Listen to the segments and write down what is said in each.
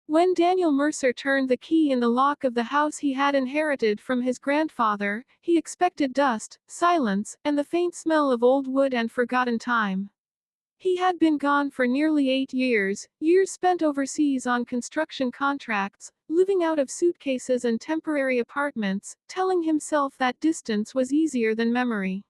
When Daniel Mercer turned the key in the lock of the house he had inherited from his grandfather, he expected dust, silence, and the faint smell of old wood and forgotten time. He had been gone for nearly 8 years, years spent overseas on construction contracts, living out of suitcases and temporary apartments, telling himself that distance was easier than memory.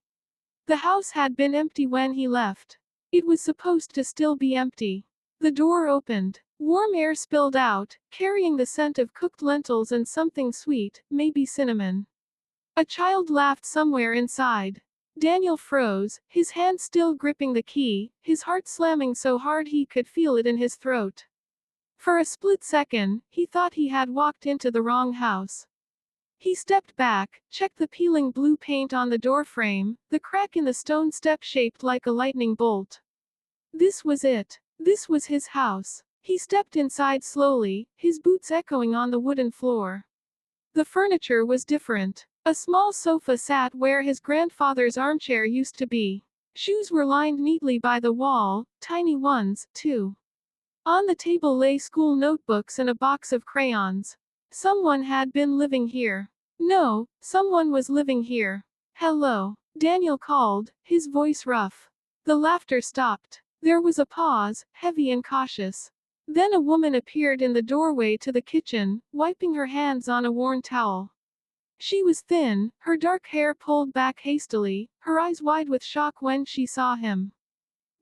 The house had been empty when he left. It was supposed to still be empty. The door opened. Warm air spilled out, carrying the scent of cooked lentils and something sweet, maybe cinnamon. A child laughed somewhere inside. Daniel froze, his hand still gripping the key, his heart slamming so hard he could feel it in his throat. For a split second, he thought he had walked into the wrong house. He stepped back, checked the peeling blue paint on the doorframe, the crack in the stone step shaped like a lightning bolt. This was it. This was his house. He stepped inside slowly, his boots echoing on the wooden floor. The furniture was different. A small sofa sat where his grandfather's armchair used to be. Shoes were lined neatly by the wall, tiny ones, too. On the table lay school notebooks and a box of crayons. Someone had been living here. No, someone was living here. Hello, Daniel called, his voice rough. The laughter stopped. There was a pause, heavy and cautious. Then a woman appeared in the doorway to the kitchen, wiping her hands on a worn towel. She was thin, her dark hair pulled back hastily, her eyes wide with shock when she saw him.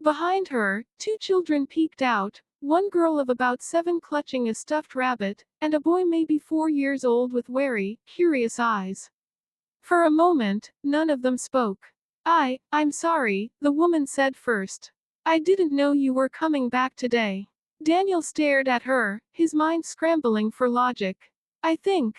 Behind her, 2 children peeked out, one girl of about 7 clutching a stuffed rabbit, and a boy maybe 4 years old with wary, curious eyes. For a moment, none of them spoke. I'm sorry, the woman said first. I didn't know you were coming back today. Daniel stared at her, his mind scrambling for logic. I think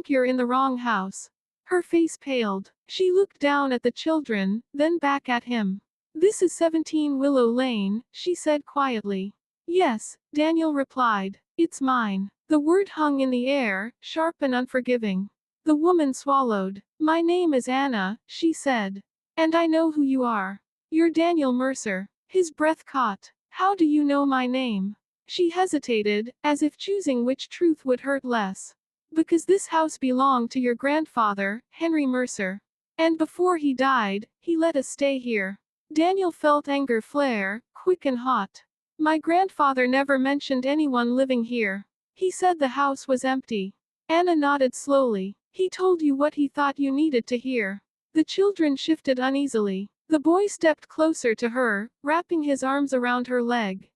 you're in the wrong house. Her face paled. She looked down at the children, then back at him. This is 17 Willow Lane, she said quietly. Yes, Daniel replied. It's mine. The word hung in the air, sharp and unforgiving. The woman swallowed. My name is Anna, she said. And I know who you are. You're Daniel Mercer. His breath caught. How do you know my name? She hesitated, as if choosing which truth would hurt less. Because this house belonged to your grandfather, Henry Mercer. And before he died, he let us stay here. Daniel felt anger flare, quick and hot. My grandfather never mentioned anyone living here. He said the house was empty. Anna nodded slowly. He told you what he thought you needed to hear. The children shifted uneasily. The boy stepped closer to her, wrapping his arms around her leg.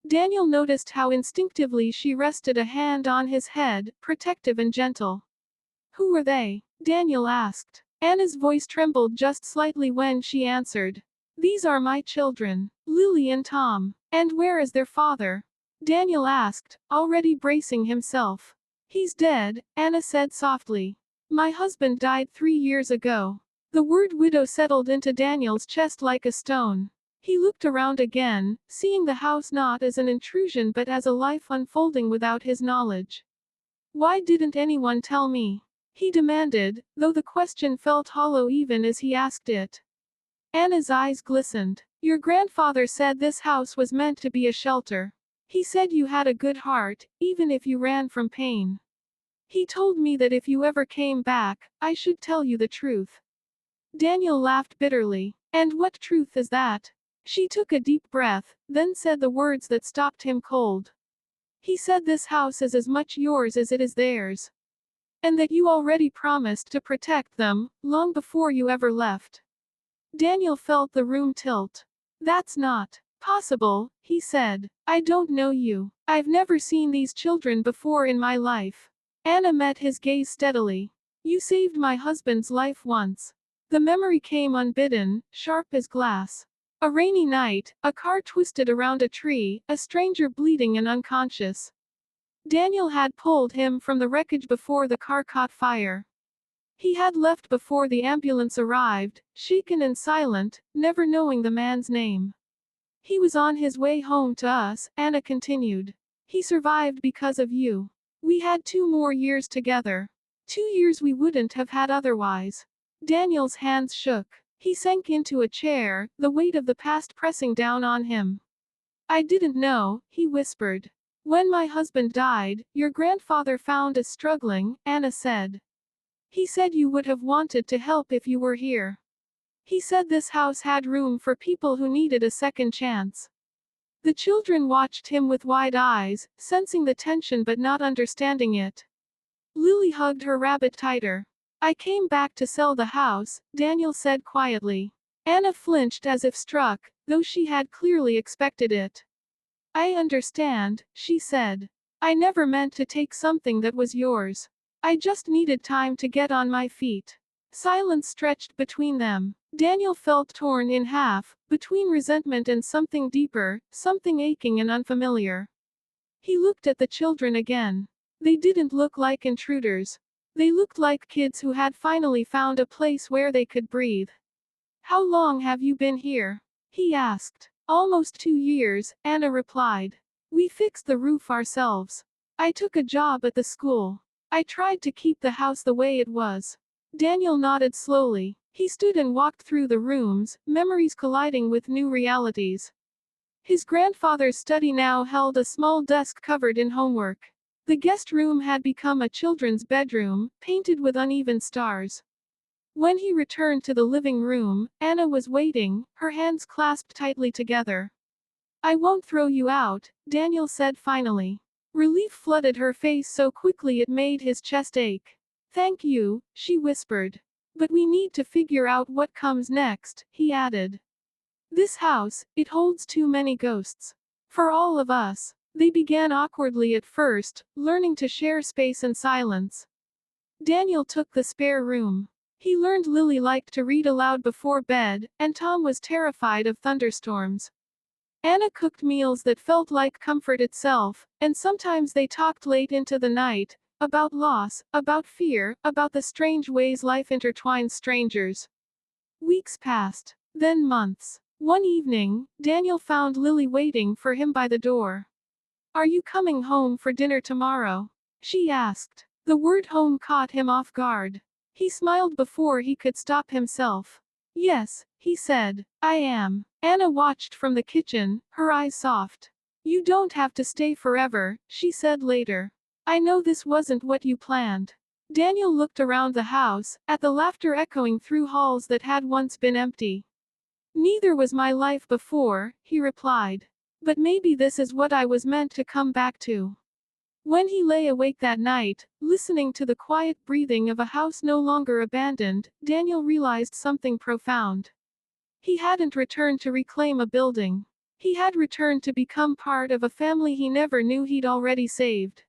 Daniel noticed how instinctively she rested a hand on his head, protective and gentle. Who are they? Daniel asked. Anna's voice trembled just slightly when she answered. These are my children, Lily and Tom. And where is their father? Daniel asked, already bracing himself. He's dead, Anna said softly. My husband died 3 years ago. The word widow settled into Daniel's chest like a stone. He looked around again, seeing the house not as an intrusion but as a life unfolding without his knowledge. Why didn't anyone tell me? He demanded, though the question felt hollow even as he asked it. Anna's eyes glistened. Your grandfather said this house was meant to be a shelter. He said you had a good heart, even if you ran from pain. He told me that if you ever came back, I should tell you the truth. Daniel laughed bitterly. And what truth is that? She took a deep breath, then said the words that stopped him cold. He said this house is as much yours as it is theirs. And that you already promised to protect them, long before you ever left. Daniel felt the room tilt. That's not possible, he said. I don't know you. I've never seen these children before in my life. Anna met his gaze steadily. You saved my husband's life once. The memory came unbidden, sharp as glass. A rainy night, a car twisted around a tree, a stranger bleeding and unconscious. Daniel had pulled him from the wreckage before the car caught fire. He had left before the ambulance arrived, shaken and silent, never knowing the man's name. He was on his way home to us, Anna continued. He survived because of you. We had 2 more years together. 2 years we wouldn't have had otherwise. Daniel's hands shook. He sank into a chair, the weight of the past pressing down on him. I didn't know, he whispered. When my husband died, your grandfather found us struggling, Anna said. He said you would have wanted to help if you were here. He said this house had room for people who needed a second chance. The children watched him with wide eyes, sensing the tension but not understanding it. Lily hugged her rabbit tighter. I came back to sell the house, Daniel said quietly. Anna flinched as if struck, though she had clearly expected it. I understand, she said. I never meant to take something that was yours. I just needed time to get on my feet. Silence stretched between them. Daniel felt torn in half, between resentment and something deeper, something aching and unfamiliar. He looked at the children again. They didn't look like intruders. They looked like kids who had finally found a place where they could breathe. How long have you been here? He asked. Almost 2 years, Anna replied. We fixed the roof ourselves. I took a job at the school. I tried to keep the house the way it was. Daniel nodded slowly. He stood and walked through the rooms, memories colliding with new realities. His grandfather's study now held a small desk covered in homework. The guest room had become a children's bedroom, painted with uneven stars. When he returned to the living room, Anna was waiting, her hands clasped tightly together. I won't throw you out, Daniel said finally. Relief flooded her face so quickly it made his chest ache. Thank you, she whispered. But we need to figure out what comes next, he added. This house, it holds too many ghosts. For all of us. They began awkwardly at first, learning to share space and silence. Daniel took the spare room. He learned Lily liked to read aloud before bed, and Tom was terrified of thunderstorms. Anna cooked meals that felt like comfort itself, and sometimes they talked late into the night, about loss, about fear, about the strange ways life intertwines strangers. Weeks passed, then months. One evening, Daniel found Lily waiting for him by the door. Are you coming home for dinner tomorrow? She asked. The word home caught him off guard. He smiled before he could stop himself. Yes, he said. I am. Anna watched from the kitchen, her eyes soft. You don't have to stay forever, she said later. I know this wasn't what you planned. Daniel looked around the house, at the laughter echoing through halls that had once been empty. Neither was my life before, he replied. But maybe this is what I was meant to come back to. When he lay awake that night, listening to the quiet breathing of a house no longer abandoned, Daniel realized something profound. He hadn't returned to reclaim a building. He had returned to become part of a family he never knew he'd already saved.